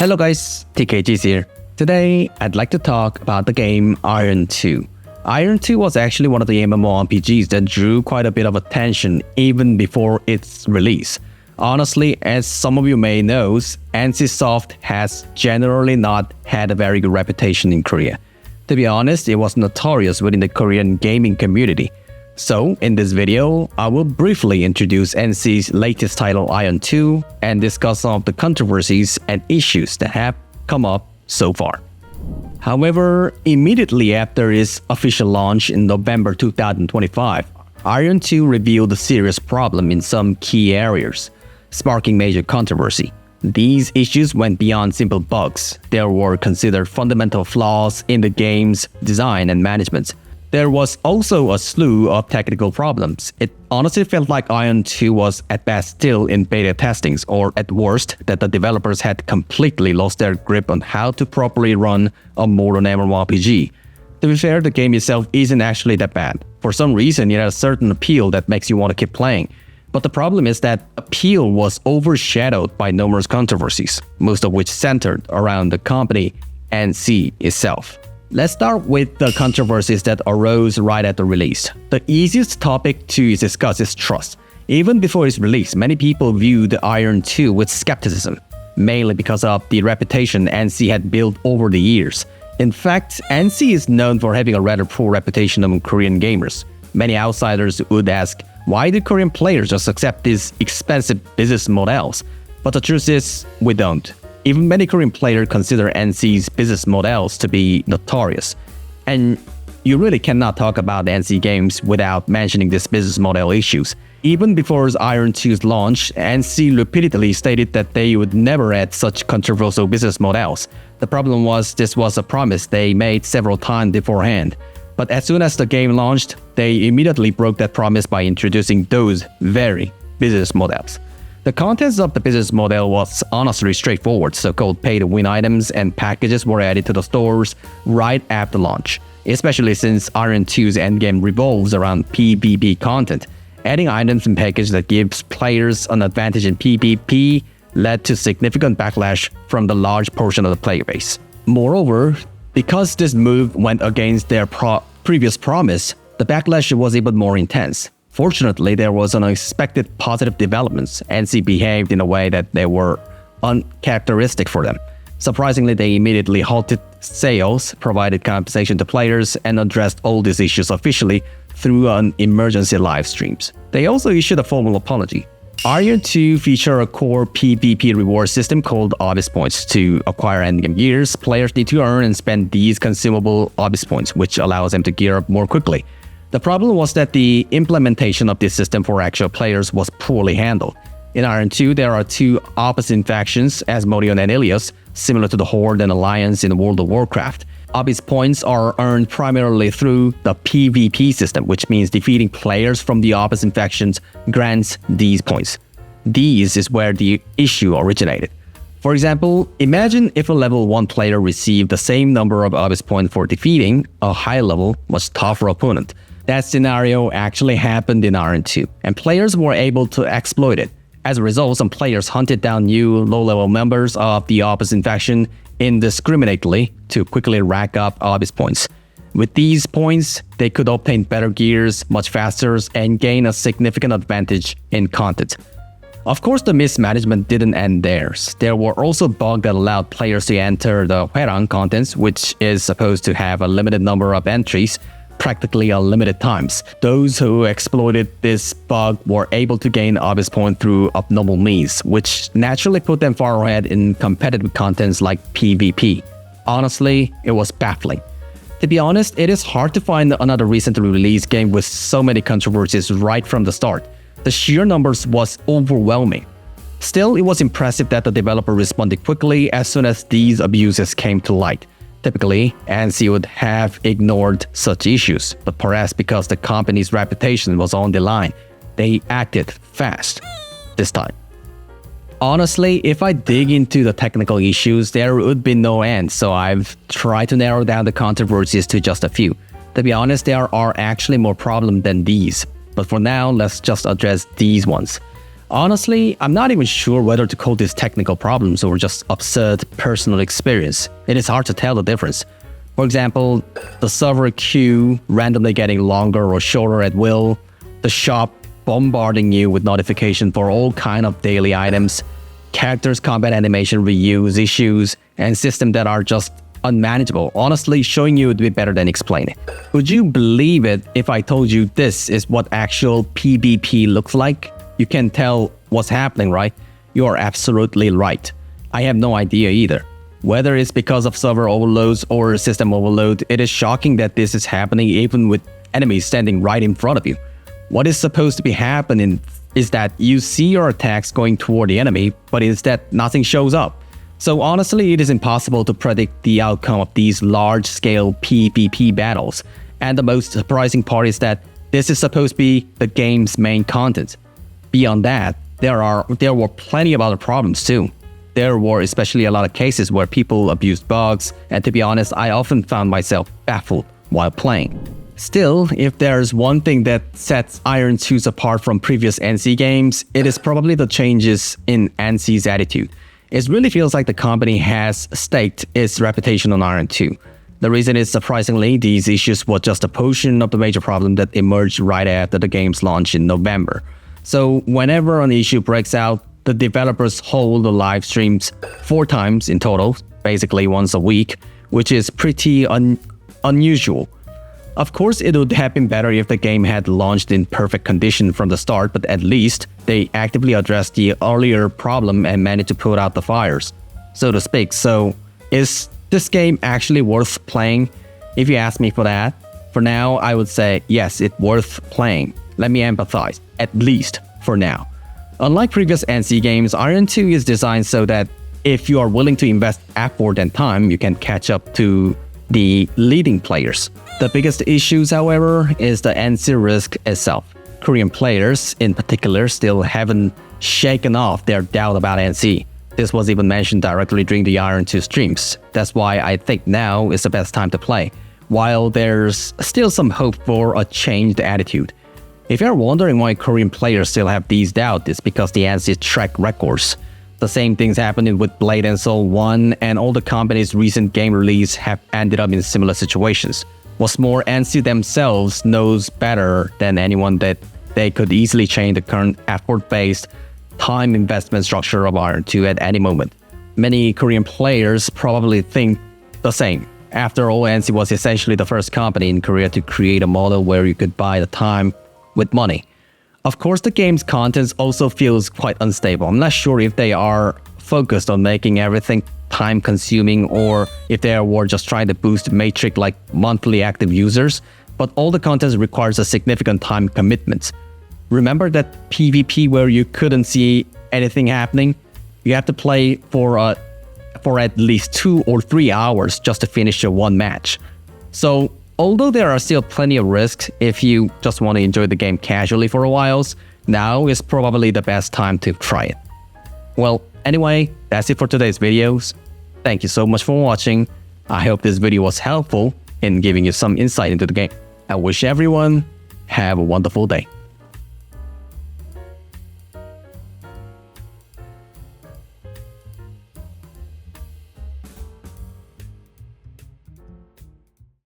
Hello guys, TKG's here. Today, I'd like to talk about the game Iron 2. Iron 2 was actually one of the MMORPGs that drew quite a bit of attention even before its release. Honestly, as some of you may know, NCSoft has generally not had a very good reputation in Korea. To be honest, it was notorious within the Korean gaming community. So, in this video, I will briefly introduce NC's latest title Iron 2 and discuss some of the controversies and issues that have come up so far. However, immediately after its official launch in November 2025, Iron 2 revealed a serious problem in some key areas, sparking major controversy. These issues went beyond simple bugs. There were considered fundamental flaws in the game's design and management. There was also a slew of technical problems. It honestly felt like Iron 2 was at best still in beta testings, or at worst, that the developers had completely lost their grip on how to properly run a modern MMORPG. To be fair, the game itself isn't actually that bad. For some reason, it has a certain appeal that makes you want to keep playing. But the problem is that appeal was overshadowed by numerous controversies, most of which centered around the company NC itself. Let's start with the controversies that arose right at the release. The easiest topic to discuss is trust. Even before its release, many people viewed Iron 2 with skepticism, mainly because of the reputation NC had built over the years. In fact, NC is known for having a rather poor reputation among Korean gamers. Many outsiders would ask, why do Korean players just accept these expensive business models? But the truth is, we don't. Even many Korean players consider NC's business models to be notorious. And you really cannot talk about NC games without mentioning these business model issues. Even before Iron 2's launch, NC repeatedly stated that they would never add such controversial business models. The problem was this was a promise they made several times beforehand. But as soon as the game launched, they immediately broke that promise by introducing those very business models. The contents of the business model was honestly straightforward. So-called pay-to-win items and packages were added to the stores right after launch, especially since Iron 2's endgame revolves around PvP content. Adding items and packages that gives players an advantage in PvP led to significant backlash from the large portion of the player base. Moreover, because this move went against their previous promise, the backlash was even more intense. Fortunately, there was unexpected positive developments. NC behaved in a way that they were uncharacteristic for them. Surprisingly, they immediately halted sales, provided compensation to players, and addressed all these issues officially through an emergency live streams. They also issued a formal apology. Iron 2 features a core PvP reward system called Obis Points. To acquire endgame gears, players need to earn and spend these consumable Obis Points, which allows them to gear up more quickly. The problem was that the implementation of this system for actual players was poorly handled. In Iron 2, there are two opposite factions, Asmodean and Ilios, similar to the Horde and Alliance in World of Warcraft. Obis points are earned primarily through the PvP system, which means defeating players from the opposite factions grants these points. These is where the issue originated. For example, imagine if a level 1 player received the same number of Obis points for defeating a high-level, much tougher opponent. That scenario actually happened in Iron 2, and players were able to exploit it. As a result, some players hunted down new low-level members of the opposite faction indiscriminately to quickly rack up Obis points. With these points, they could obtain better gears much faster and gain a significant advantage in content. Of course, the mismanagement didn't end there. There were also bugs that allowed players to enter the Hwarang contents, which is supposed to have a limited number of entries, practically unlimited times. Those who exploited this bug were able to gain Obis points through abnormal means, which naturally put them far ahead in competitive contents like PvP. Honestly, it was baffling. To be honest, it is hard to find another recently released game with so many controversies right from the start. The sheer numbers was overwhelming. Still, it was impressive that the developer responded quickly as soon as these abuses came to light. Typically, NC would have ignored such issues, but perhaps because the company's reputation was on the line, they acted fast this time. Honestly, if I dig into the technical issues, there would be no end, so I've tried to narrow down the controversies to just a few. To be honest, there are actually more problems than these, but for now, let's just address these ones. Honestly, I'm not even sure whether to call these technical problems or just absurd personal experience. It is hard to tell the difference. For example, the server queue randomly getting longer or shorter at will, the shop bombarding you with notification for all kind of daily items, characters combat animation reuse issues, and systems that are just unmanageable. Honestly, showing you would be better than explaining. Would you believe it if I told you this is what actual PvP looks like? You can tell what's happening, right? You are absolutely right. I have no idea either. Whether it's because of server overloads or system overload, it is shocking that this is happening even with enemies standing right in front of you. What is supposed to be happening is that you see your attacks going toward the enemy, but instead nothing shows up. So honestly, it is impossible to predict the outcome of these large-scale PvP battles. And the most surprising part is that this is supposed to be the game's main content. Beyond that, there were plenty of other problems too. There were especially a lot of cases where people abused bugs, and to be honest, I often found myself baffled while playing. Still, if there's one thing that sets Iron 2 apart from previous NC games, it is probably the changes in NC's attitude. It really feels like the company has staked its reputation on Iron 2. The reason is, surprisingly, these issues were just a portion of the major problem that emerged right after the game's launch in November. So whenever an issue breaks out, the developers hold the live streams 4 times in total, basically once a week, which is pretty unusual. Of course, it would have been better if the game had launched in perfect condition from the start, but at least they actively addressed the earlier problem and managed to put out the fires, so to speak. So, is this game actually worth playing? If you ask me for that, for now, I would say yes, it's worth playing. Let me empathize, at least for now. Unlike previous NC games, Iron 2 is designed so that if you are willing to invest effort and time, you can catch up to the leading players. The biggest issues, however, is the NC risk itself. Korean players, in particular, still haven't shaken off their doubt about NC. This was even mentioned directly during the Iron 2 streams. That's why I think now is the best time to play, while there's still some hope for a changed attitude. If you're wondering why Korean players still have these doubts, it's because the NC track records. The same things happening with Blade and Soul 1, and all the company's recent game release have ended up in similar situations. What's more, NC themselves knows better than anyone that they could easily change the current effort-based time investment structure of Iron 2 at any moment. Many Korean players probably think the same. After all, NC was essentially the first company in Korea to create a model where you could buy the time with money. Of course, the game's contents also feels quite unstable. I'm not sure if they are focused on making everything time-consuming or if they were just trying to boost Matrix like monthly active users, but all the content requires a significant time commitment. Remember that PvP where you couldn't see anything happening? You have to play for at least 2 or 3 hours just to finish your one match. So, although there are still plenty of risks if you just want to enjoy the game casually for a while, now is probably the best time to try it. Well, anyway, that's it for today's videos. Thank you so much for watching. I hope this video was helpful in giving you some insight into the game. I wish everyone have a wonderful day.